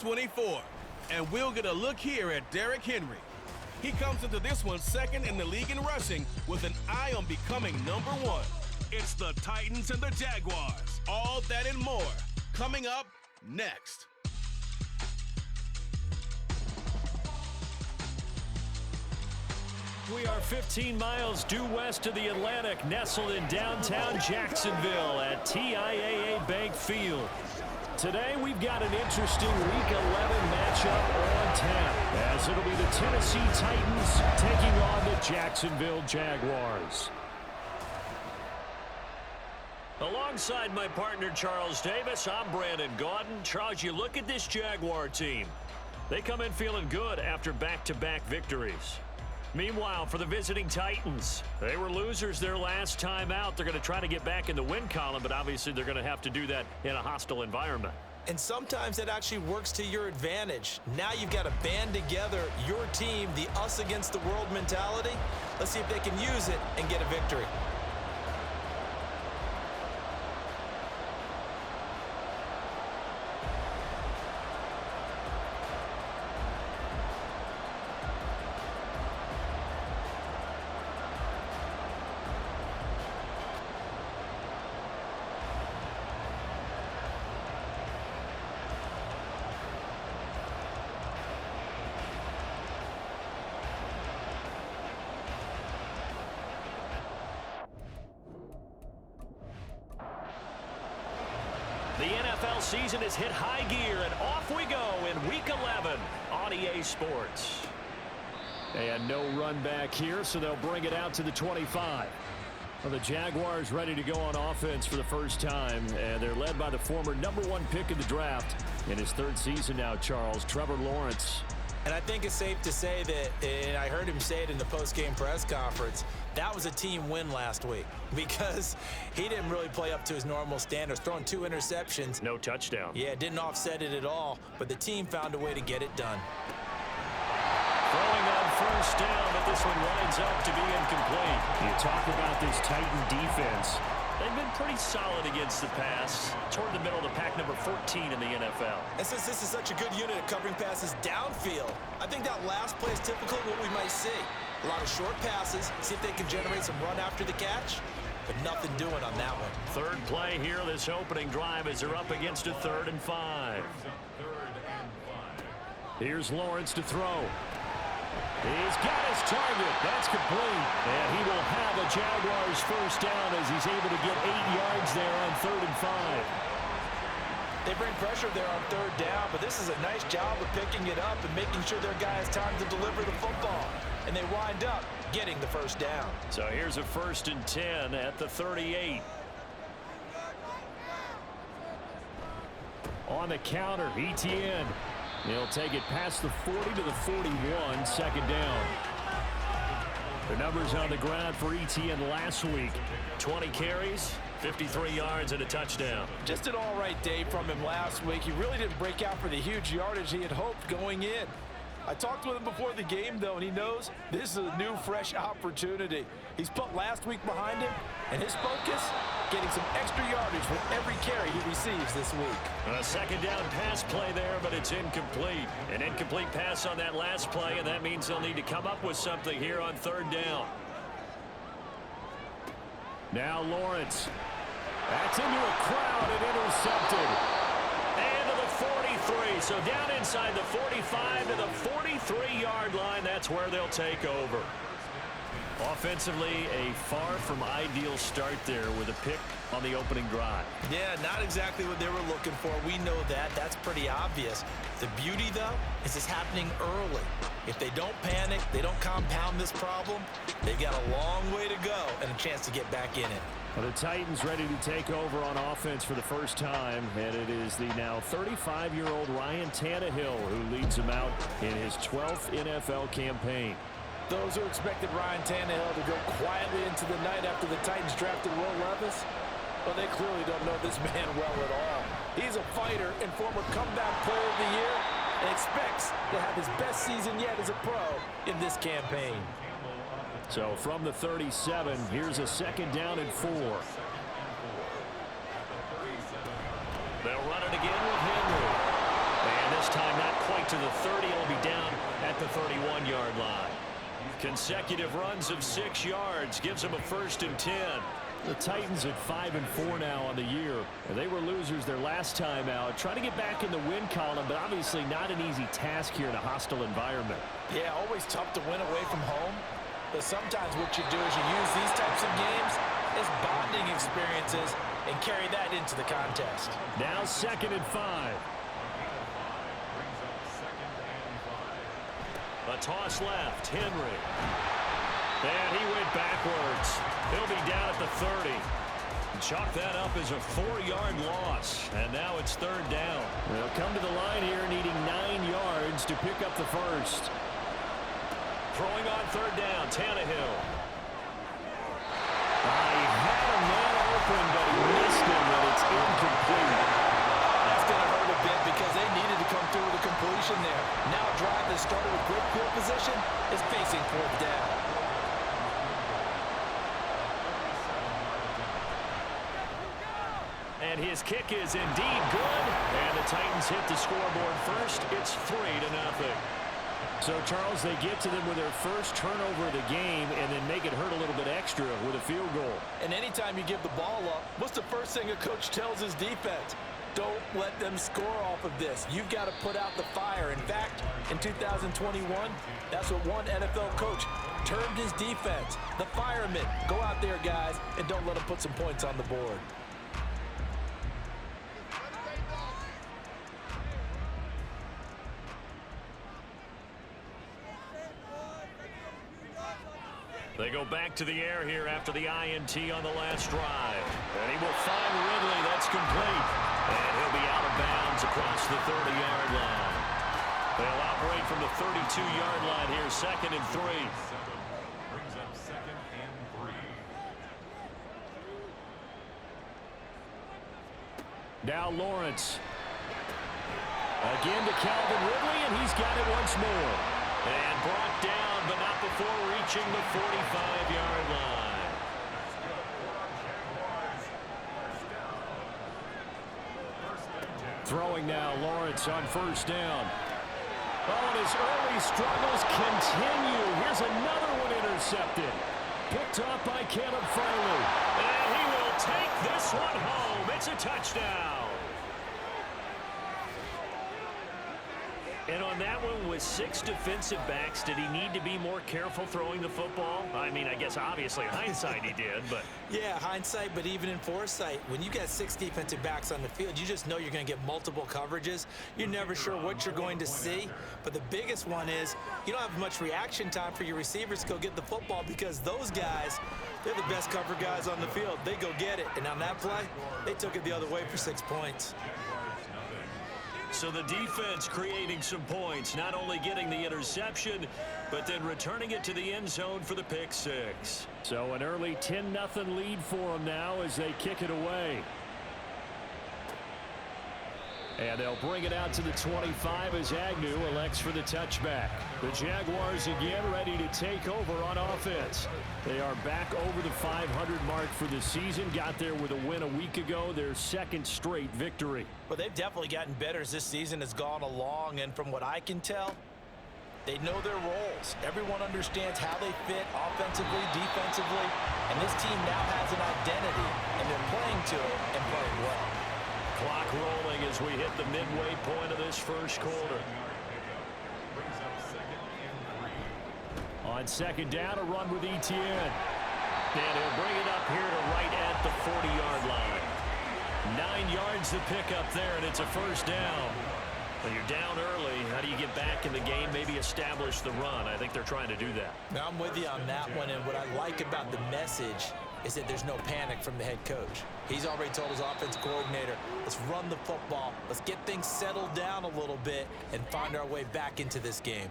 24. And we'll get a look here at Derrick Henry. He comes into this one second in the league in rushing with an eye on becoming #1. It's the Titans and the Jaguars. All that and more coming up next. We are 15 miles due west of the Atlantic, nestled in downtown Jacksonville at TIAA Bank Field. Today, we've got an interesting Week 11 matchup on tap, as it'll be the Tennessee Titans taking on the Jacksonville Jaguars. Alongside my partner, Charles Davis, I'm Brandon Gaudin. Charles, you look at this Jaguar team. They come in feeling good after back-to-back victories. Meanwhile, for the visiting Titans, they were losers their last time out. They're going to try to get back in the win column, but obviously they're going to have to do that in a hostile environment. And sometimes that actually works to your advantage. Now you've got to band together your team, the us against the world mentality. Let's see if they can use it and get a victory. The NFL season has hit high gear, and off we go in Week 11 on EA Sports. And no run back here, so they'll bring it out to the 25. Well, the Jaguars ready to go on offense for the first time, and they're led by the former #1 pick in the draft in his third season now, Charles, Trevor Lawrence. And I think it's safe to say that, and I heard him say it in the post-game press conference, that was a team win last week because he didn't really play up to his normal standards, throwing 2 interceptions. No touchdown. Yeah, didn't offset it at all, but the team found a way to get it done. Throwing on first down, but this one winds up to be incomplete. You talk about this Titan defense. They've been pretty solid against the pass, toward the middle of the pack, number 14 in the NFL. And since this is such a good unit at covering passes downfield, I think that last play is typical of what we might see. A lot of short passes, see if they can generate some run after the catch, but nothing doing on that one. Third play here, this opening drive, as they're up against a 3rd and 5. Here's Lawrence to throw. He's got his target. That's complete. And he will have a Jaguars first down as he's able to get 8 yards there on 3rd and 5. They bring pressure there on 3rd down, but this is a nice job of picking it up and making sure their guy has time to deliver the football. And they wind up getting the first down. So here's a 1st and 10 at the 38. On the counter, ETN. He'll take it past the 40 to the 41, 2nd down. The numbers on the ground for ETN last week. 20 carries, 53 yards, and a touchdown. Just an all-right day from him last week. He really didn't break out for the huge yardage he had hoped going in. I talked with him before the game, though, and he knows this is a new, fresh opportunity. He's put last week behind him, and his focus, getting some extra yardage with every carry he receives this week. A 2nd down pass play there, but it's incomplete. An incomplete pass on that last play, and that means they'll need to come up with something here on 3rd down. Now Lawrence. That's into a crowd and intercepted. And to the 43. So down inside the 45 to the 43-yard line. That's where they'll take over. Offensively, a far from ideal start there with a pick on the opening drive. Yeah, not exactly what they were looking for. We know that. That's pretty obvious. The beauty, though, is it's happening early. If they don't panic, they don't compound this problem, they've got a long way to go and a chance to get back in it. Well, the Titans ready to take over on offense for the first time, and it is the now 35-year-old Ryan Tannehill who leads them out in his 12th NFL campaign. Those who expected Ryan Tannehill to go quietly into the night after the Titans drafted Will Levis, well, they clearly don't know this man well at all. He's a fighter and former comeback player of the year and expects to have his best season yet as a pro in this campaign. So from the 37, here's a 2nd down and 4. They'll run it again with Henry. And this time not quite to the 30. It'll be down at the 31-yard line. Consecutive runs of 6 yards gives them a 1st and 10. The Titans at 5-4 now on the year. They were losers their last time out. Trying to get back in the win column, but obviously not an easy task here in a hostile environment. Yeah, always tough to win away from home. But sometimes what you do is you use these types of games as bonding experiences and carry that into the contest. Now 2nd and 5. A toss left, Henry. And he went backwards. He'll be down at the 30. Chalk that up as a 4-yard loss. And now it's 3rd down. They'll come to the line here needing 9 yards to pick up the first. Throwing on 3rd down, Tannehill. He had a man open, but he missed him, and it's incomplete. That's going to hurt a bit because they needed to come through with a completion there. Now a drive that started with great field position is facing 4th down. And his kick is indeed good. And the Titans hit the scoreboard first. It's 3-0. So, Charles, they get to them with their first turnover of the game and then make it hurt a little bit extra with a field goal. And anytime you give the ball up, what's the first thing a coach tells his defense? Don't let them score off of this. You've got to put out the fire. In fact, in 2021, that's what one NFL coach termed his defense. The firemen. Go out there, guys, and don't let them put some points on the board. They go back to the air here after the INT on the last drive. And he will find Ridley. That's complete. And he'll be out of bounds across the 30-yard line. They'll operate from the 32-yard line here, 2nd and 3. Brings up 2nd and 3. Now Lawrence. Again to Calvin Ridley, and he's got it once more. And brought down, but not before reaching the 45-yard line. Throwing now, Lawrence on 1st down. Oh, and his early struggles continue. Here's another one intercepted. Picked off by Caleb Farley. And he will take this one home. It's a touchdown. And on that one, with 6 defensive backs, did he need to be more careful throwing the football? I mean, I guess obviously hindsight he did, but... Yeah, hindsight, but even in foresight, when you got 6 defensive backs on the field, you just know you're going to get multiple coverages. You're never sure what you're going to see. But the biggest one is you don't have much reaction time for your receivers to go get the football because those guys, they're the best cover guys on the field. They go get it. And on that play, they took it the other way for 6 points. So the defense creating some points, not only getting the interception, but then returning it to the end zone for the pick 6. So an early 10-0 lead for them now as they kick it away. And they'll bring it out to the 25 as Agnew elects for the touchback. The Jaguars again ready to take over on offense. They are back over the 500 mark for the season. Got there with a win a week ago, their 2nd straight victory. Well, they've definitely gotten better as this season has gone along, and from what I can tell, they know their roles. Everyone understands how they fit offensively, defensively, and this team now has an identity, and they're playing to it and playing well. Clock rolling as we hit the midway point of this first quarter. On 2nd down, a run with Etienne. And he'll bring it up here to right at the 40-yard line. 9 yards to pick up there, and it's a 1st down. When you're down early, how do you get back in the game, maybe establish the run? I think they're trying to do that. Now, I'm with you on that one, and what I like about the message is that there's no panic from the head coach. He's already told his offensive coordinator, let's run the football, let's get things settled down a little bit and find our way back into this game.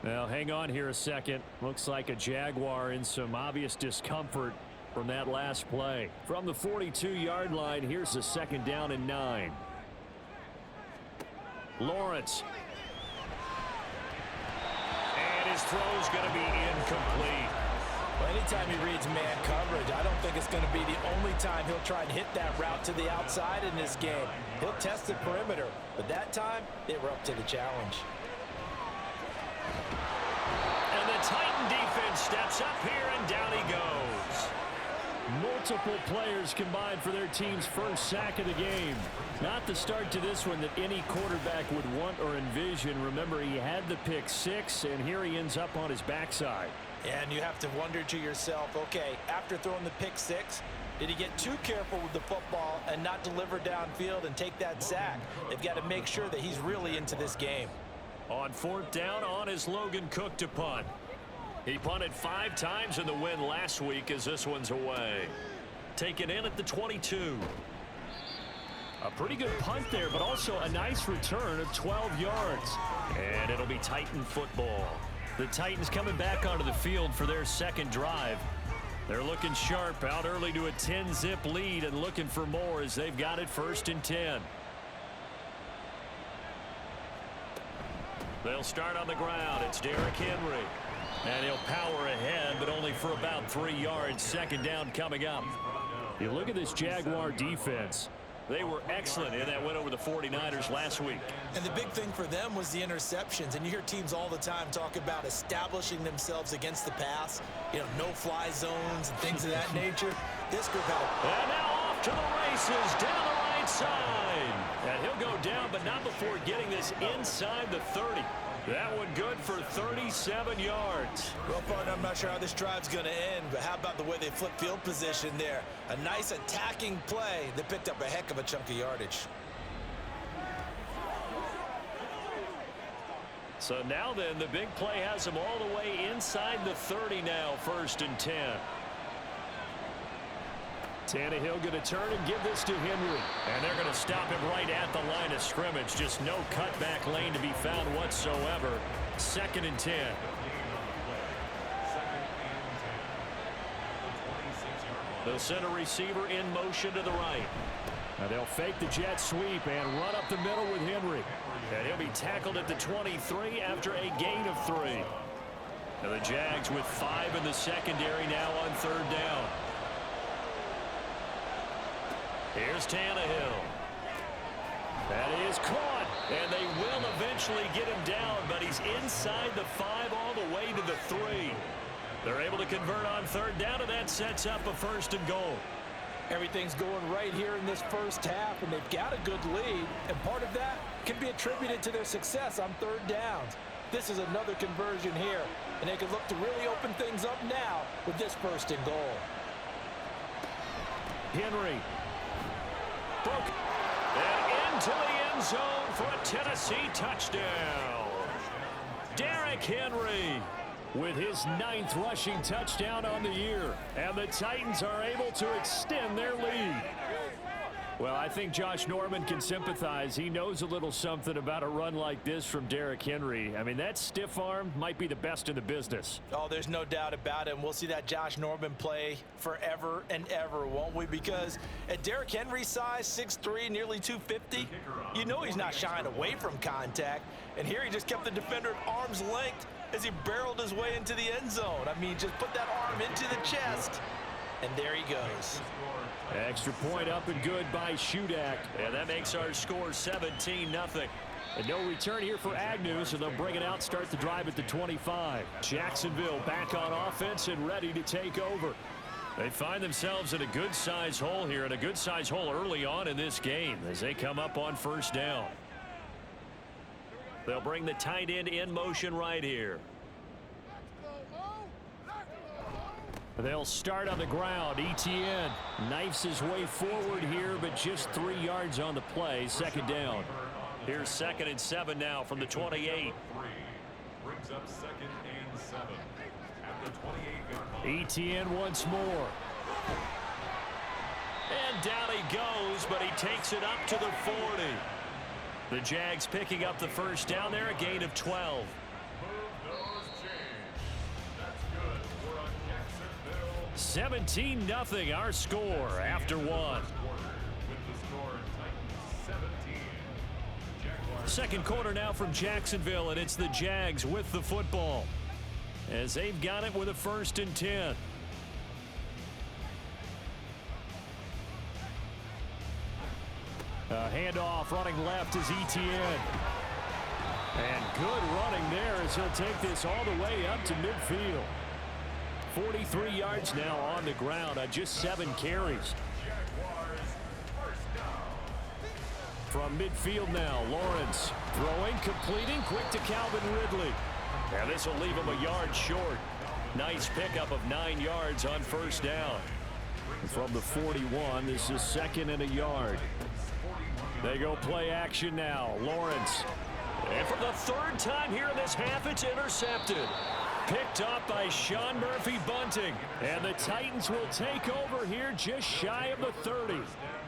Now, hang on here a second. Looks like a Jaguar in some obvious discomfort from that last play. From the 42-yard line, here's a 2nd down and 9. Lawrence. And his throw's going to be incomplete. Well, anytime he reads man coverage, I don't think it's going to be the only time he'll try and hit that route to the outside in this game. He'll test the perimeter, but that time, they were up to the challenge. And the Titan defense steps up here, and down he goes. Multiple players combined for their team's first sack of the game. Not the start to this one that any quarterback would want or envision. Remember, he had the pick six, and here he ends up on his backside. And you have to wonder to yourself, okay, after throwing the pick six, did he get too careful with the football and not deliver downfield and take that sack? They've got to make sure that he's really into this game. On fourth down, on is Logan Cook to punt. He punted 5 times in the win last week as this one's away. Taken in at the 22. A pretty good punt there, but also a nice return of 12 yards. And it'll be Titan football. The Titans coming back onto the field for their second drive. They're looking sharp, out early to a 10-zip lead and looking for more as they've got it 1st and 10. They'll start on the ground. It's Derrick Henry. And he'll power ahead, but only for about 3 yards. Second down coming up. You look at this Jaguar defense. They were excellent in that win over the 49ers last week. And the big thing for them was the interceptions. And you hear teams all the time talk about establishing themselves against the pass. You know, no-fly zones and things of that nature. This group had a... And now off to the races down the right side. And he'll go down, but not before getting this inside the 30. That one good for 37 yards. Well, partner, I'm not sure how this drive's going to end, but how about the way they flip field position there? A nice attacking play that picked up a heck of a chunk of yardage. So now then, the big play has them all the way inside the 30 now, 1st and 10. Tannehill going to turn and give this to Henry. And they're going to stop him right at the line of scrimmage. Just no cutback lane to be found whatsoever. 2nd and 10. They'll send a receiver in motion to the right. Now they'll fake the jet sweep and run up the middle with Henry. And he'll be tackled at the 23 after a gain of 3. Now the Jags with 5 in the secondary now on 3rd down. Here's Tannehill. That is caught, and they will eventually get him down, but he's inside the 5 all the way to the 3. They're able to convert on 3rd down, and that sets up a 1st and goal. Everything's going right here in this first half, and they've got a good lead, and part of that can be attributed to their success on 3rd downs. This is another conversion here, and they can look to really open things up now with this 1st and goal. Henry. Broke. And into the end zone for a Tennessee touchdown. Derrick Henry with his 9th rushing touchdown on the year. And the Titans are able to extend their lead. Well, I think Josh Norman can sympathize. He knows a little something about a run like this from Derrick Henry. I mean, that stiff arm might be the best in the business. Oh, there's no doubt about it. And we'll see that Josh Norman play forever and ever, won't we? Because at Derrick Henry's size, 6'3", nearly 250, you know he's not shying away from contact. And here he just kept the defender at arm's length as he barreled his way into the end zone. I mean, just put that arm into the chest, and there he goes. Extra point up and good by Shudak. And that makes our score 17-0. And no return here for Agnew, so they'll bring it out, start the drive at the 25. Jacksonville back on offense and ready to take over. They find themselves in a good-sized hole here, and a good-sized hole early on in this game as they come up on 1st down. They'll bring the tight end in motion right here. They'll start on the ground. Etienne knifes his way forward here, but just 3 yards on the play. 2nd down. Here's 2nd and 7 now from the 28. Brings up 2nd and 7 at the 28-yard line. Etienne once more. And down he goes, but he takes it up to the 40. The Jags picking up the 1st down there, a gain of 12. 17-0 our score after 1. 2nd quarter now from Jacksonville, and it's the Jags with the football as they've got it with a 1st and 10. Handoff running left is Etienne. And good running there as he'll take this all the way up to midfield. 43 yards now on the ground on just 7 carries. From midfield now, Lawrence throwing, completing, quick to Calvin Ridley. And this will leave him a yard short. Nice pickup of 9 yards on first down. From the 41, this is 2nd and a yard. They go play action now. Lawrence. And for the 3rd time here in this half, it's intercepted. Picked up by Sean Murphy-Bunting. And the Titans will take over here just shy of the 30.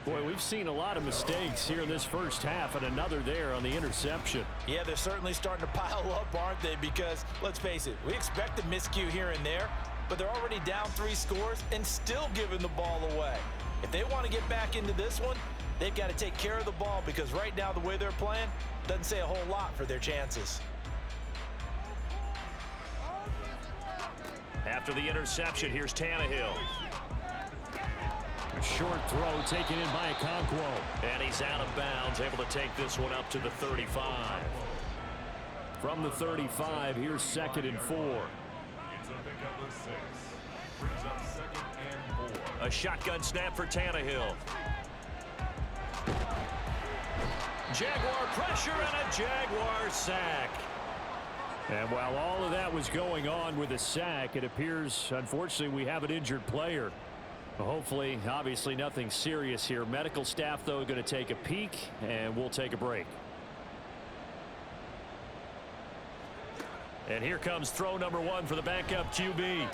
Boy, we've seen a lot of mistakes here in this first half, and another there on the interception. Yeah, they're certainly starting to pile up, aren't they? Because, let's face it, we expect a miscue here and there, but they're already down 3 scores and still giving the ball away. If they want to get back into this one, they've got to take care of the ball, because right now the way they're playing doesn't say a whole lot for their chances. After the interception, here's Tannehill. A short throw taken in by Okonkwo. And he's out of bounds, able to take this one up to the 35. From the 35, here's 2nd and 4. It's a pickup of 6. Brings up 2nd and 4. A shotgun snap for Tannehill. Jaguar pressure and a Jaguar sack. And while all of that was going on with a sack, it appears, unfortunately, we have an injured player. Hopefully, obviously, nothing serious here. Medical staff, though, going to take a peek, and we'll take a break. And here comes throw number 1 for the backup QB.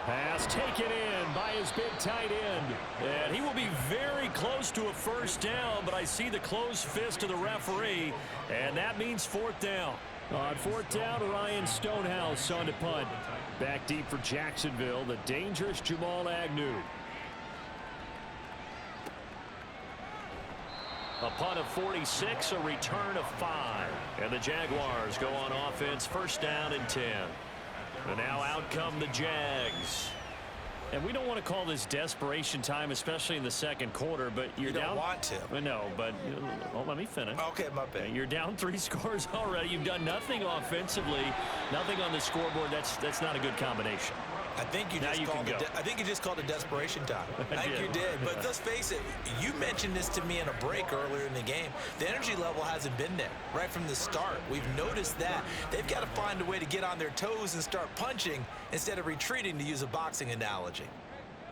Pass taken in by his big tight end. And he will be very close to a first down, but I see the closed fist of the referee, and that means 4th down. On 4th down, Ryan Stonehouse on to punt. Back deep for Jacksonville, the dangerous Jamal Agnew. A punt of 46, a return of 5. And the Jaguars go on offense, 1st down and 10. And now out come the Jags. And we don't want to call this desperation time, especially in the 2nd quarter, but you're down. You don't want to. No, but well, let me finish. Okay, my bad. You're down 3 scores already. You've done nothing offensively, nothing on the scoreboard. That's not a good combination. I think you just called it desperation time. I think you did. But let's face it, you mentioned this to me in a break earlier in the game. The energy level hasn't been there right from the start. We've noticed that. They've got to find a way to get on their toes and start punching instead of retreating, to use a boxing analogy.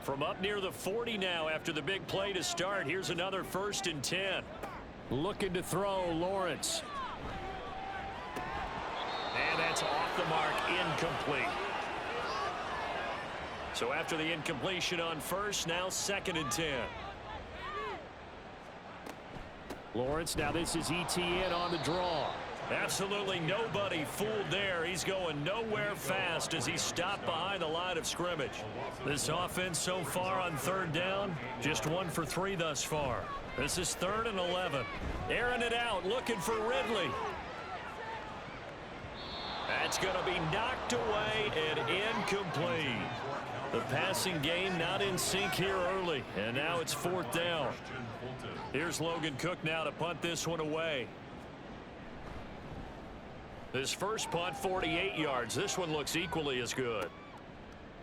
From up near the 40 now after the big play to start, here's another 1st and 10. Looking to throw, Lawrence. And that's off the mark, incomplete. So after the incompletion on 1st, now 2nd and 10. Lawrence, now this is Etienne on the draw. Absolutely nobody fooled there. He's going nowhere fast as he stopped behind the line of scrimmage. This offense so far on 3rd down, just 1 for 3 thus far. This is 3rd and 11. Airing it out, looking for Ridley. That's going to be knocked away and incomplete. The passing game not in sync here early, and now it's 4th down. Here's Logan Cook now to punt this one away. His first punt, 48 yards. This one looks equally as good.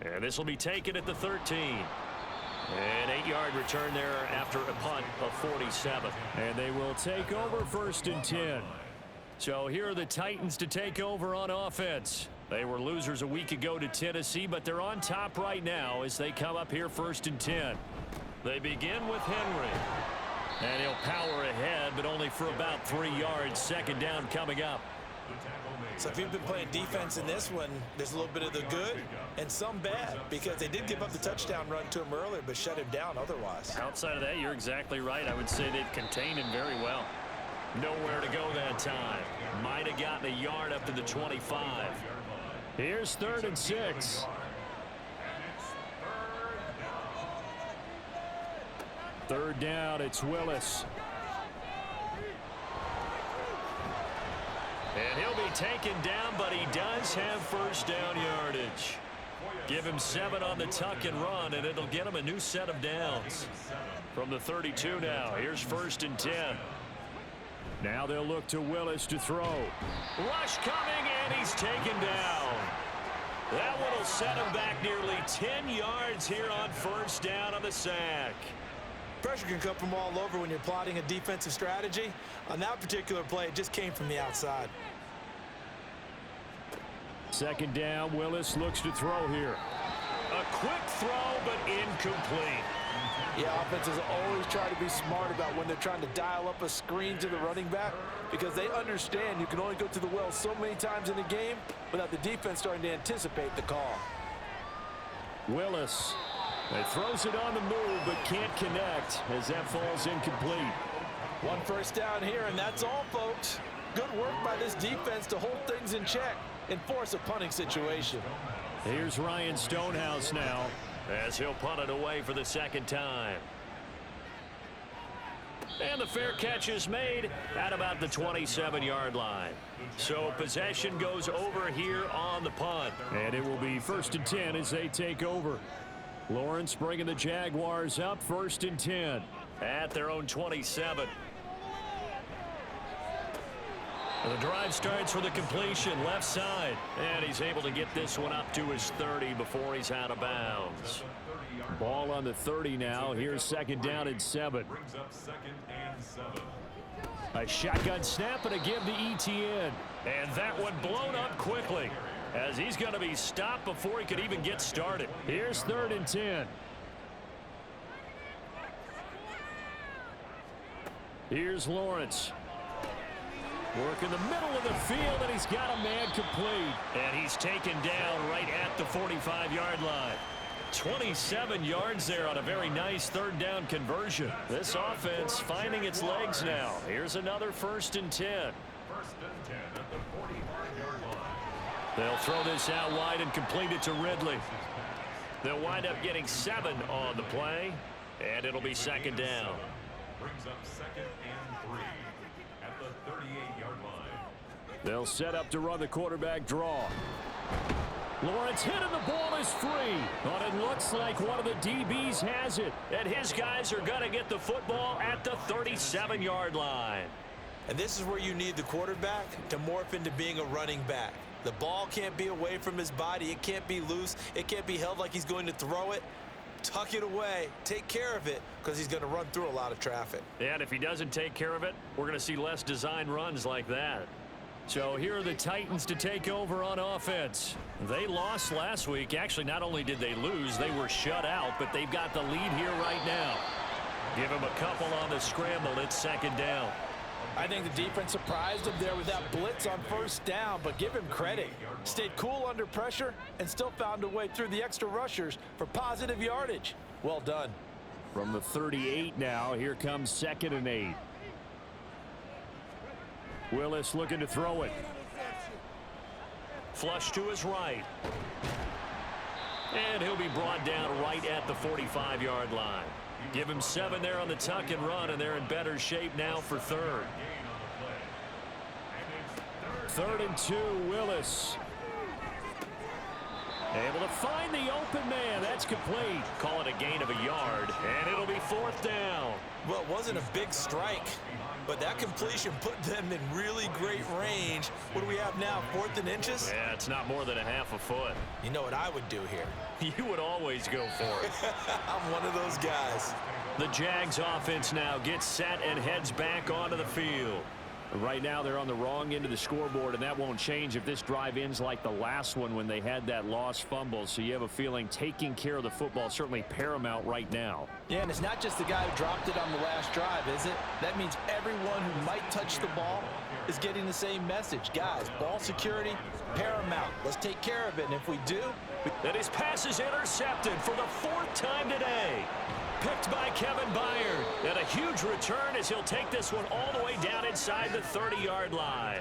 And this will be taken at the 13. An 8-yard return there after a punt of 47. And they will take over 1st and 10. So here are the Titans to take over on offense. They were losers a week ago to Tennessee, but they're on top right now as they come up here 1st and 10. They begin with Henry. And he'll power ahead, but only for about 3 yards. 2nd down coming up. So if you've been playing defense in this one, there's a little bit of the good and some bad, because they did give up the touchdown run to him earlier, but shut him down otherwise. Outside of that, you're exactly right. I would say they've contained him very well. Nowhere to go that time. Might have gotten a yard up to the 25. Here's 3rd and 6. Third down, it's Willis. And he'll be taken down, but he does have 1st down yardage. Give him 7 on the tuck and run, and it'll get him a new set of downs. From the 32 now, here's 1st and 10. Now they'll look to Willis to throw. Rush coming, and he's taken down. That one will set him back nearly 10 yards here on 1st down on the sack. Pressure can come from all over when you're plotting a defensive strategy. On that particular play, it just came from the outside. 2nd down, Willis looks to throw here. A quick throw, but incomplete. Yeah, offenses always try to be smart about when they're trying to dial up a screen to the running back because they understand you can only go to the well so many times in a game without the defense starting to anticipate the call. Willis. He throws it on the move but can't connect as that falls incomplete. 1 first down here, and that's all, folks. Good work by this defense to hold things in check and force a punting situation. Here's Ryan Stonehouse now as he'll punt it away for the 2nd time. And the fair catch is made at about the 27-yard line. So possession goes over here on the punt. And it will be 1st and 10 as they take over. Lawrence bringing the Jaguars up 1st and 10 at their own 27. The drive starts with a completion left side, and he's able to get this one up to his 30 before he's out of bounds. Ball on the 30 now. Here's 2nd down and 7. Brings up 2nd and 7. A shotgun snap and a give to ETN. And that one blown up quickly as he's going to be stopped before he could even get started. Here's 3rd and 10. Here's Lawrence. Work in the middle of the field, and he's got a man complete. And he's taken down right at the 45-yard line. 27 yards there on a very nice 3rd down conversion. This offense finding its legs now. Here's another 1st and 10. 1st and 10 at the 45-yard line. They'll throw this out wide and complete it to Ridley. They'll wind up getting 7 on the play, and it'll be 2nd down. Brings up 2nd and 3 at the 38-yard line. They'll set up to run the quarterback draw. Lawrence hit and the ball is free. But it looks like one of the DBs has it. And his guys are going to get the football at the 37-yard line. And this is where you need the quarterback to morph into being a running back. The ball can't be away from his body. It can't be loose. It can't be held like he's going to throw it. Tuck it away. Take care of it because he's going to run through a lot of traffic. And if he doesn't take care of it, we're going to see less design runs like that. So here are the Titans to take over on offense. They lost last week. Actually, not only did they lose, they were shut out, but they've got the lead here right now. Give him a couple on the scramble. It's 2nd down. I think the defense surprised him there with that blitz on 1st down, but give him credit. Stayed cool under pressure and still found a way through the extra rushers for positive yardage. Well done. From the 38 now, here comes 2nd and 8. Willis looking to throw it. Flush to his right. And he'll be brought down right at the 45-yard line. Give him 7 there on the tuck and run, and they're in better shape now for 3rd. 3rd and 2, Willis. Able to find the open man. That's complete. Call it a gain of a yard, and it'll be 4th down. Well, it wasn't a big strike, but that completion put them in really great range. What do we have now, 4th and inches? Yeah, it's not more than a half a foot. You know what I would do here? You would always go for it. I'm one of those guys. The Jags offense now gets set and heads back onto the field. Right now they're on the wrong end of the scoreboard, and that won't change if this drive ends like the last one when they had that lost fumble. So you have a feeling taking care of the football is certainly paramount right now. Yeah, and it's not just the guy who dropped it on the last drive, is it? That means everyone who might touch the ball is getting the same message. Guys, ball security, paramount. Let's take care of it, and if we do... And his pass is intercepted for the 4th time today. Picked by Kevin Byard. And a huge return as he'll take this one all the way down inside the 30-yard line.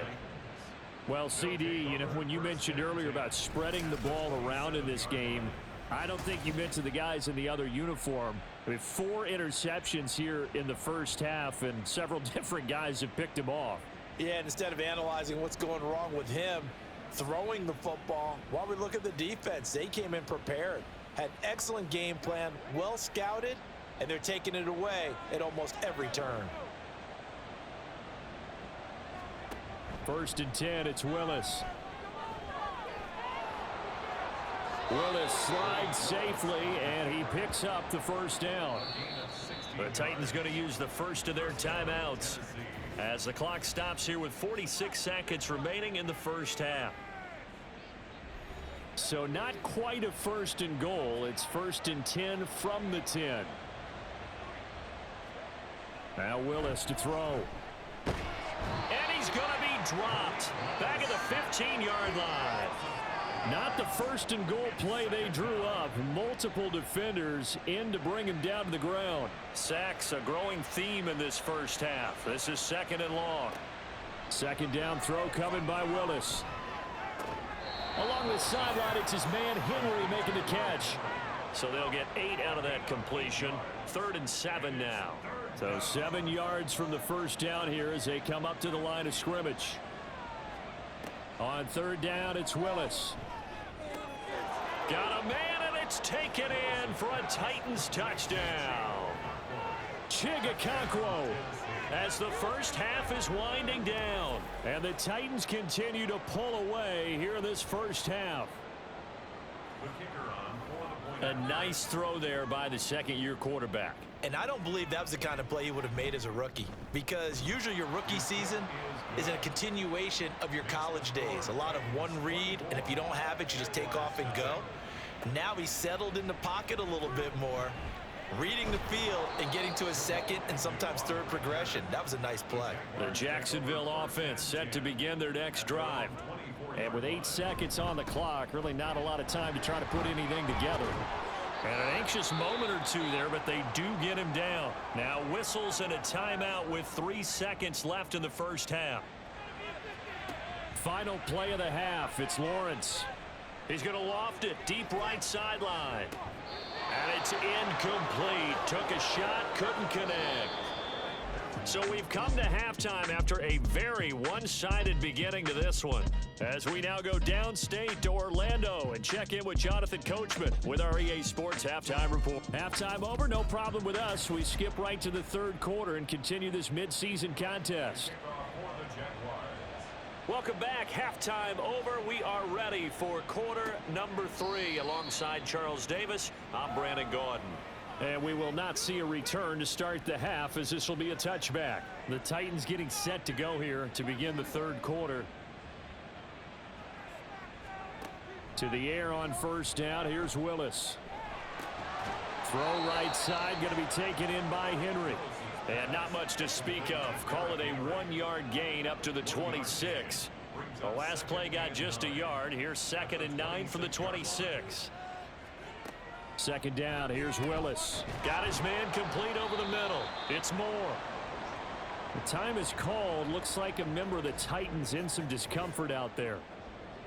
Well, CD, you know, when you mentioned earlier about spreading the ball around in this game, I don't think you mentioned the guys in the other uniform. I mean, 4 interceptions here in the first half, and several different guys have picked him off. Yeah, and instead of analyzing what's going wrong with him, throwing the football. While we look at the defense, they came in prepared, had excellent game plan, well scouted, and they're taking it away at almost every turn. 1st and 10, it's Willis. Willis slides safely, and he picks up the 1st down. The Titans going to use the first of their timeouts as the clock stops here with 46 seconds remaining in the 1st half. So not quite a 1st and goal. It's 1st and 10 from the 10. Now Willis to throw. And he's going to be dropped back at the 15-yard line. Not the 1st and goal play they drew up. Multiple defenders in to bring him down to the ground. Sacks a growing theme in this 1st half. This is 2nd and long. 2nd down throw coming by Willis. Along the sideline, it's his man Henry making the catch. So they'll get 8 out of that completion. 3rd and 7 now. So 7 yards from the 1st down here as they come up to the line of scrimmage. On 3rd down, it's Willis. Got a man, and it's taken in for a Titans touchdown. Chigakonkwo as the 1st half is winding down. And the Titans continue to pull away here in this 1st half. A nice throw there by the 2nd-year quarterback. And I don't believe that was the kind of play he would have made as a rookie, because usually your rookie season is a continuation of your college days. A lot of one read, and if you don't have it, you just take off and go. Now he's settled in the pocket a little bit more, reading the field and getting to his 2nd and sometimes 3rd progression. That was a nice play. The Jacksonville offense set to begin their next drive. And with 8 seconds on the clock, really not a lot of time to try to put anything together. And an anxious moment or two there, but they do get him down. Now whistles and a timeout with 3 seconds left in the 1st half. Final play of the half. It's Lawrence. He's going to loft it deep right sideline. And it's incomplete. Took a shot, couldn't connect. So we've come to halftime after a very one-sided beginning to this one. As we now go downstate to Orlando and check in with Jonathan Coachman with our EA Sports Halftime Report. Halftime over, no problem with us. We skip right to the 3rd quarter and continue this midseason contest. Welcome back. Halftime over. We are ready for quarter number 3 alongside Charles Davis. I'm Brandon Gaudin. And we will not see a return to start the half, as this will be a touchback. The Titans getting set to go here to begin the 3rd quarter. To the air on 1st down. Here's Willis. Throw right side, going to be taken in by Henry. And not much to speak of. Call it a 1-yard gain up to the 26. The last play got just a yard. Here's 2nd and 9 from the 26. 2nd down, here's Willis. Got his man complete over the middle. It's Moore. The time is called. Looks like a member of the Titans in some discomfort out there.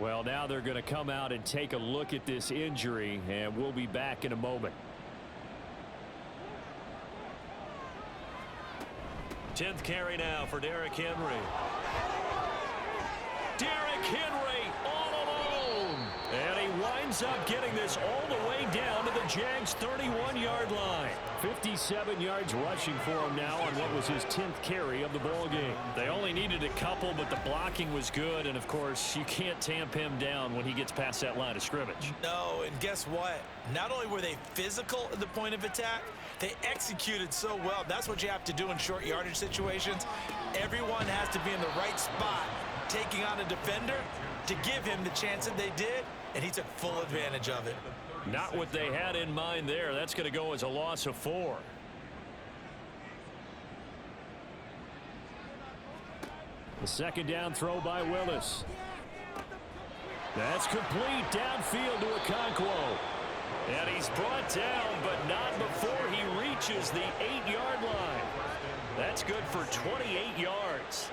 Well, now they're going to come out and take a look at this injury, and we'll be back in a moment. 10th carry now for Derrick Henry. Derrick Henry all alone. And he winds up getting this all the way down to the Jags' 31-yard line. 57 yards rushing for him now on what was his 10th carry of the ball game. They only needed a couple, but the blocking was good. And, of course, you can't tamp him down when he gets past that line of scrimmage. No, and guess what? Not only were they physical at the point of attack, they executed so well. That's what you have to do in short yardage situations. Everyone has to be in the right spot, taking on a defender to give him the chance that they did, and he took full advantage of it. Not what they had in mind there. That's going to go as a loss of 4. The 2nd down throw by Willis. That's complete downfield to Okonkwo. And he's brought down, but not before he reaches the 8-yard line. That's good for 28 yards.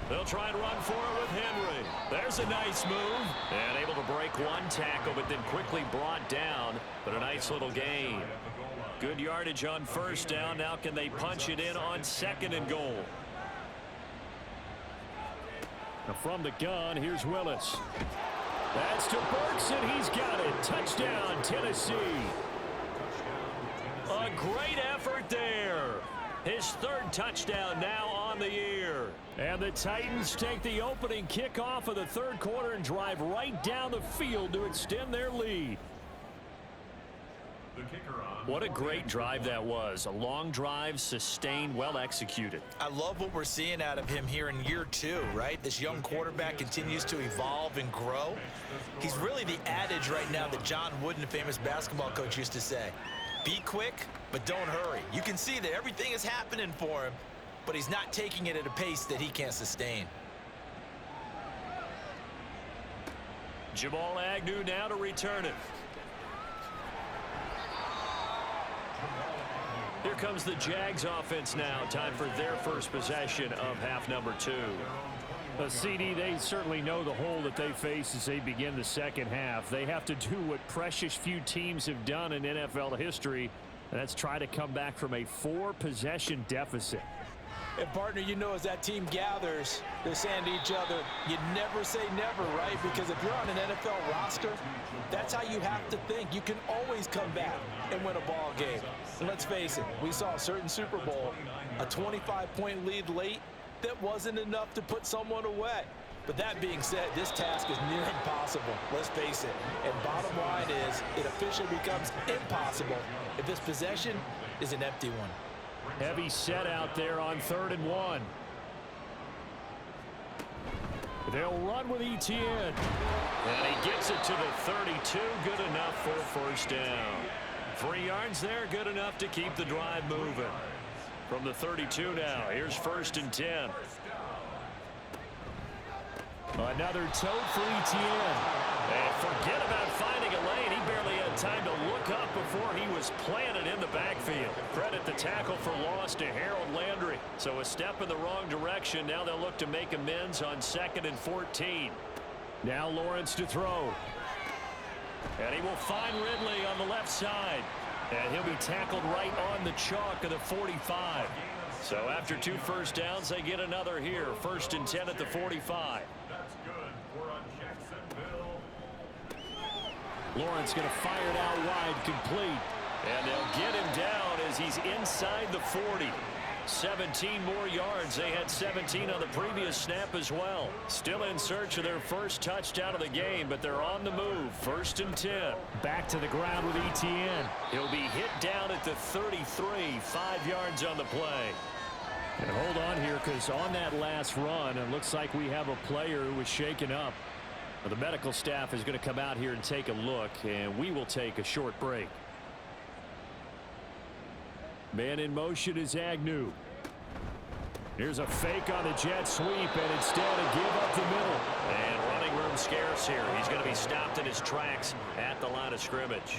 They'll try and run for it with Henry. There's a nice move. And able to break one tackle, but then quickly brought down. But a nice little gain. Good yardage on first down. Now can they punch it in on second and goal? Now from the gun, here's Willis. That's to Burks, and he's got it. Touchdown, Tennessee. A great effort there. His third touchdown now on the year. And the Titans take the opening kickoff of the third quarter and drive right down the field to extend their lead. What a great drive that was. A long drive, sustained, well executed. I love what we're seeing out of him here in year 2, right? This young quarterback continues to evolve and grow. He's really the adage right now that John Wooden, famous basketball coach, used to say. Be quick, but don't hurry. You can see that everything is happening for him, but he's not taking it at a pace that he can't sustain. Jamal Agnew now to return it. Here comes the Jags offense now. Time for their first possession of half number 2. CD, they certainly know the hole that they face as they begin the second half. They have to do what precious few teams have done in NFL history, and that's try to come back from a 4-possession deficit. And, partner, you know, as that team gathers, they're saying to each other, you never say never, right? Because if you're on an NFL roster, that's how you have to think. You can always come back and win a ball game. And let's face it, we saw a certain Super Bowl, a 25-point lead late, that wasn't enough to put someone away. But that being said, this task is near impossible. Let's face it. And bottom line is, it officially becomes impossible if this possession is an empty one. Heavy set out there on 3rd and 1. They'll run with Etienne. And he gets it to the 32. Good enough for first down. 3 yards there, good enough to keep the drive moving. From the 32 now, here's 1st and 10. Another tote for Etienne. And forget about finding a lane. He barely had time to look up before he was planted in the backfield. Credit the tackle for loss to Harold Landry. So a step in the wrong direction. Now they'll look to make amends on 2nd and 14. Now Lawrence to throw. And he will find Ridley on the left side. And he'll be tackled right on the chalk of the 45. So after 2 first downs, they get another here. 1st and 10 at the 45. That's good for a Jacksonville. Lawrence going to fire it out wide, complete. And they'll get him down as he's inside the 40. 17 more yards. They had 17 on the previous snap as well. Still in search of their first touchdown of the game, but they're on the move. 1st and 10. Back to the ground with Etienne. He'll be hit down at the 33. 5 yards on the play. And hold on here, because on that last run, it looks like we have a player who was shaken up. Well, the medical staff is going to come out here and take a look, and we will take a short break. Man in motion is Agnew. Here's a fake on the jet sweep, and instead a give up the middle. And running room scarce here. He's going to be stopped in his tracks at the line of scrimmage.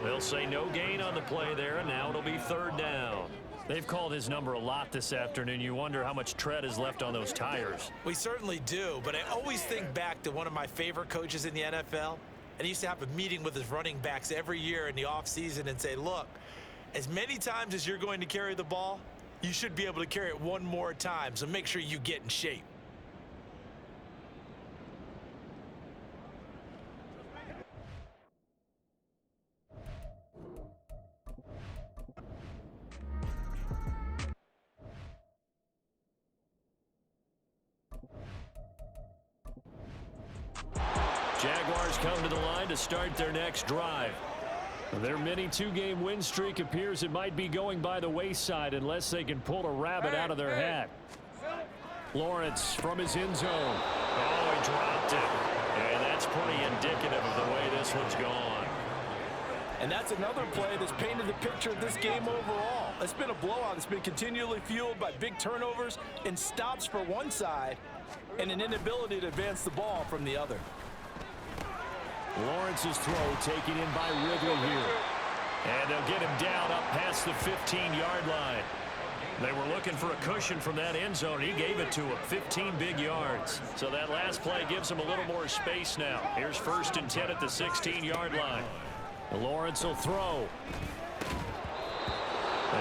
They'll say no gain on the play there, and now it'll be 3rd down. They've called his number a lot this afternoon. You wonder how much tread is left on those tires. We certainly do, but I always think back to one of my favorite coaches in the NFL. And he used to have a meeting with his running backs every year in the offseason and say, look, as many times as you're going to carry the ball, you should be able to carry it one more time, so make sure you get in shape. Jaguars come to the line to start their next drive. Their mini 2-game win streak appears it might be going by the wayside unless they can pull a rabbit out of their hat. Lawrence from his end zone. Oh, he dropped it. And that's pretty indicative of the way this one's gone. And that's another play that's painted the picture of this game overall. It's been a blowout. It's been continually fueled by big turnovers and stops for one side and an inability to advance the ball from the other. Lawrence's throw taken in by Ridley here. And they'll get him down up past the 15-yard line. They were looking for a cushion from that end zone. He gave it to him. 15 big yards. So that last play gives him a little more space now. Here's 1st and 10 at the 16-yard line. Lawrence will throw.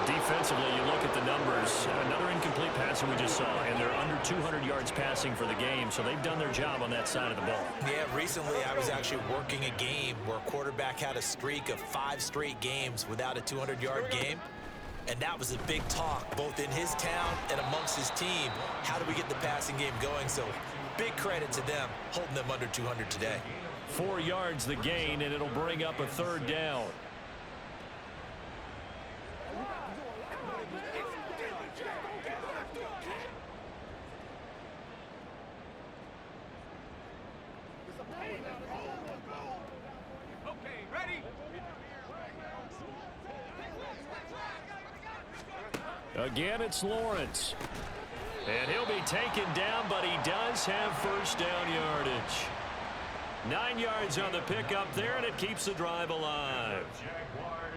Defensively, you look at the numbers. Another incomplete pass that we just saw, and they're under 200 yards passing for the game, so they've done their job on that side of the ball. Yeah, recently I was actually working a game where a quarterback had a streak of 5 straight games without a 200-yard game, and that was a big talk, both in his town and amongst his team. How do we get the passing game going? So big credit to them, holding them under 200 today. 4 yards the gain, and it'll bring up a 3rd down. Again, it's Lawrence. And he'll be taken down, but he does have 1st down yardage. 9 yards on the pickup there, and it keeps the drive alive.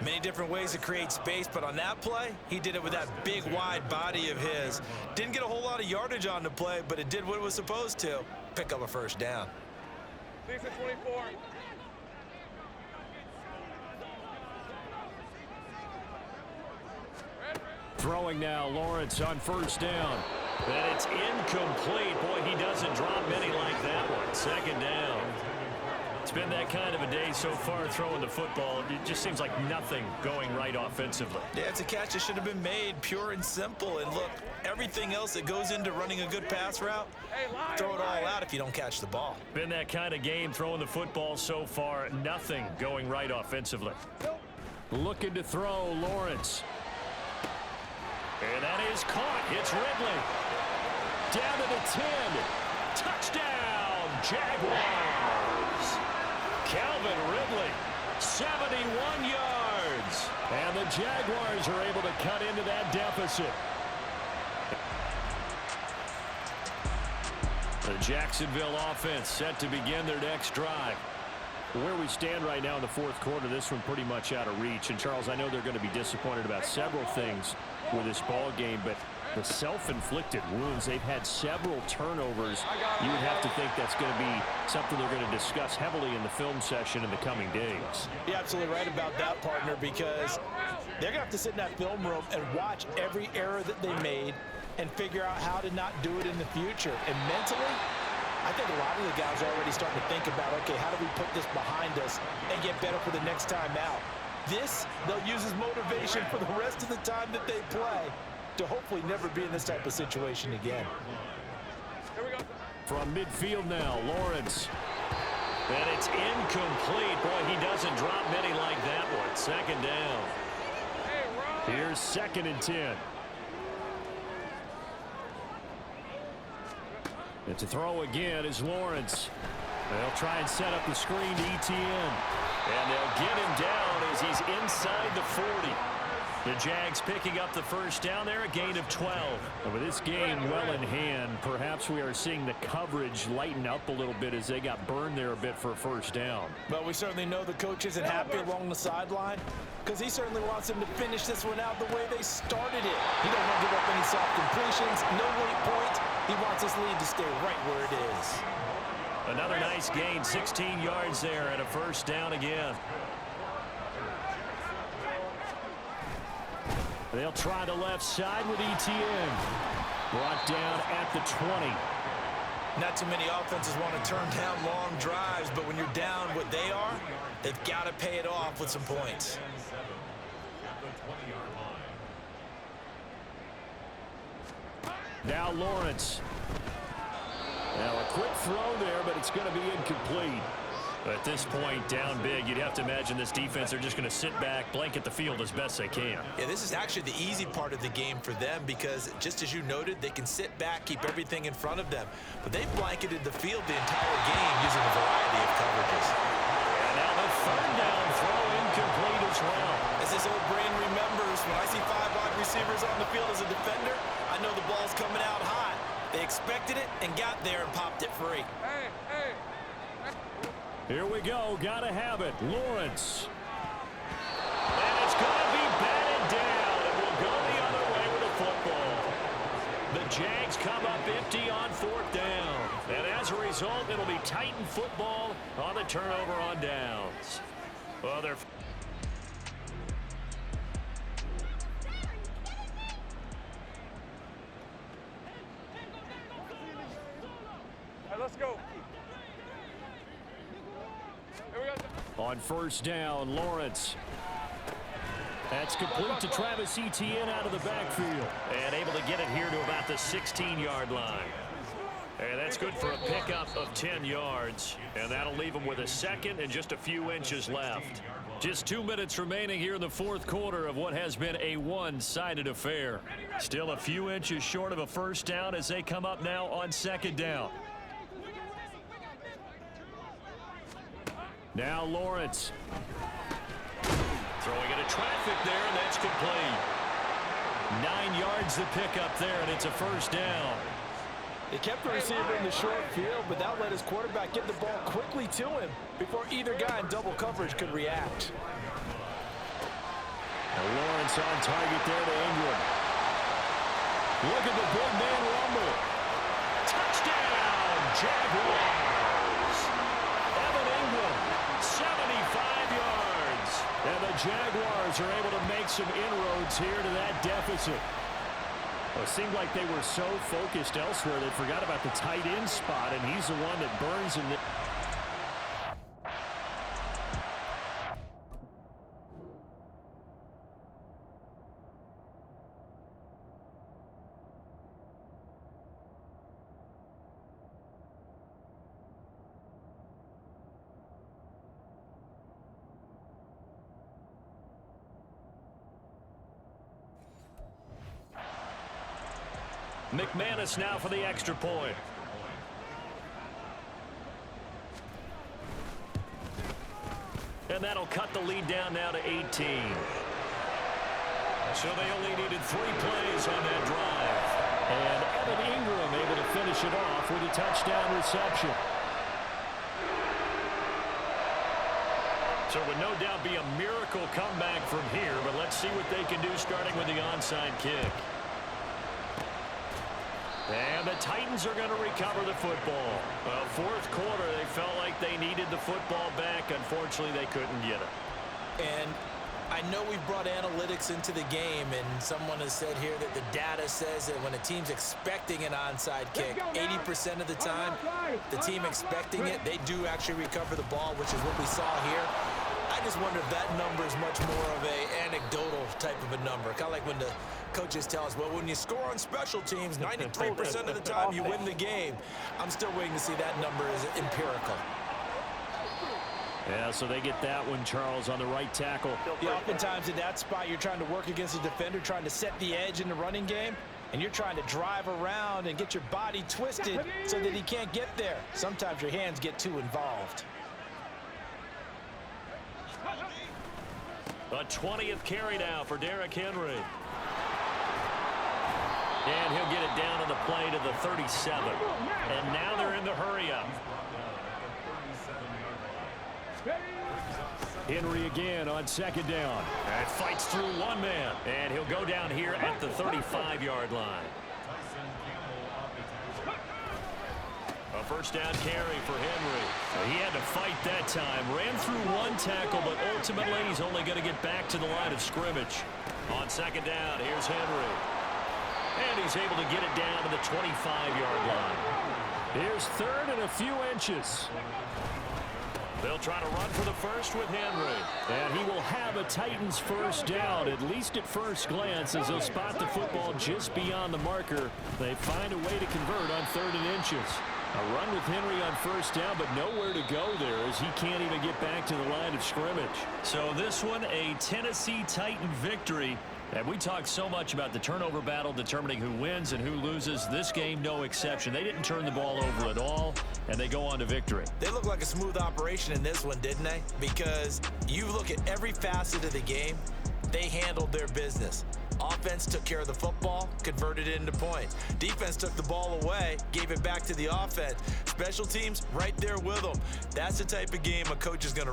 Many different ways to create space, but on that play, he did it with that big, wide body of his. Didn't get a whole lot of yardage on the play, but it did what it was supposed to. Pick up a 1st down. 24. Throwing now, Lawrence on 1st down. And it's incomplete. Boy, he doesn't drop many like that one. 2nd down. It's been that kind of a day so far throwing the football. It just seems like nothing going right offensively. Yeah, it's a catch that should have been made, pure and simple. And look, everything else that goes into running a good pass route, throw it all out if you don't catch the ball. Been that kind of game throwing the football so far. Nothing going right offensively. Looking to throw, Lawrence. And that is caught. It's Ridley. Down to the 10. Touchdown, Jaguars. Calvin Ridley, 71 yards. And the Jaguars are able to cut into that deficit. The Jacksonville offense set to begin their next drive. Where we stand right now in the 4th quarter, this one pretty much out of reach. And, Charles, I know they're going to be disappointed about several things with this ball game, but the self-inflicted wounds, they've had several turnovers. You would have to think that's going to be something they're going to discuss heavily in the film session in the coming days. You're absolutely right about that, partner, because they're going to have to sit in that film room and watch every error that they made and figure out how to not do it in the future. And mentally, I think a lot of the guys are already starting to think about, okay, how do we put this behind us and get better for the next time out? This, they'll use as motivation for the rest of the time that they play to hopefully never be in this type of situation again. Here we go. From midfield now, Lawrence. And it's incomplete. Boy, he doesn't drop many like that one. 2nd down. Here's 2nd and 10. And to throw again is Lawrence. They'll try and set up the screen to ETN. And they'll get him down as he's inside the 40. The Jags picking up the 1st down there, a gain of 12. And with this game well in hand, perhaps we are seeing the coverage lighten up a little bit as they got burned there a bit for a 1st down. Well, we certainly know the coach isn't happy along the sideline because he certainly wants them to finish this one out the way they started it. He doesn't want to give up any soft completions, no late points. He wants his lead to stay right where it is. Another nice gain, 16 yards there and a 1st down again. They'll try the left side with ETN. Brought down at the 20. Not too many offenses want to turn down long drives, but when you're down what they are, they've got to pay it off with some points. Now Lawrence. Now a quick throw there, but it's going to be incomplete. At this point, down big, you'd have to imagine this defense, they're just going to sit back, blanket the field as best they can. Yeah, this is actually the easy part of the game for them because, just as you noted, they can sit back, keep everything in front of them. But they've blanketed the field the entire game using a variety of coverages. And now the 3rd down throw incomplete as well. As this old brain remembers, when I see 5 wide receivers on the field as a defender, I know the ball's coming out high. They expected it and got there and popped it free. Hey, hey. Here we go. Got to have it. Lawrence. And it's going to be batted down. And we'll go the other way with the football. The Jags come up empty on 4th down. And as a result, it'll be Titan football on the turnover on downs. Well, they're let's go. Here we go. On first down, Lawrence. That's complete to Travis Etienne out of the backfield. And able to get it here to about the 16-yard line. And that's good for a pickup of 10 yards. And that'll leave him with a second and just a few inches left. Just 2 minutes remaining here in the fourth quarter of what has been a one-sided affair. Still a few inches short of a first down as they come up now on second down. Now Lawrence. Throwing into traffic there, and that's complete. 9 yards to pick up there, and it's a first down. They kept the receiver in the short field, but that let his quarterback get the ball quickly to him before either guy in double coverage could react. Now Lawrence on target there to Ingram. Look at the big man rumble. Touchdown, Jaguars. Evan Ingram, 75 yards. And the Jaguars are able to make some inroads here to that deficit. Well, it seemed like they were so focused elsewhere they forgot about the tight end spot, and he's the one that burns in the... McManus now for the extra point. And that'll cut the lead down now to 18. So they only needed 3 plays on that drive. And Evan Ingram able to finish it off with a touchdown reception. So it would no doubt be a miracle comeback from here, but let's see what they can do starting with the onside kick. And the Titans are going to recover the football. Well, fourth quarter, they felt like they needed the football back. Unfortunately, they couldn't get it. And I know we've brought analytics into the game, and someone has said here that the data says that when a team's expecting an onside kick, 80% of the time, the team expecting it, they do actually recover the ball, which is what we saw here. I just wonder if that number is much more of an anecdotal type of a number. Kind of like when the coaches tell us, well, when you score on special teams, 93% of the time you win the game. I'm still waiting to see that number is empirical. Yeah, so they get that one, Charles, on the right tackle. Yeah, oftentimes in that spot, you're trying to work against a defender, trying to set the edge in the running game, and you're trying to drive around and get your body twisted so that he can't get there. Sometimes your hands get too involved. A 20th carry now for Derrick Henry. And he'll get it down on the play to the 37. And now they're in the hurry-up. Henry again on second down. And fights through one man. And he'll go down here at the 35-yard line. A first down carry for Henry. He had to fight that time. Ran through one tackle, but ultimately he's only going to get back to the line of scrimmage. On second down, here's Henry. And he's able to get it down to the 25-yard line. Here's third and a few inches. They'll try to run for the first with Henry. And he will have a Titans first down, at least at first glance, as they'll spot the football just beyond the marker. They find a way to convert on third and inches. A run with Henry on first down, but nowhere to go there as he can't even get back to the line of scrimmage. So this one, a Tennessee Titan victory. And we talked so much about the turnover battle determining who wins and who loses. This game, no exception. They didn't turn the ball over at all, and they go on to victory. They look like a smooth operation in this one, didn't they? Because you look at every facet of the game, they handled their business. Offense took care of the football, converted it into points. Defense took the ball away, gave it back to the offense. Special teams, right there with them. That's the type of game a coach is going to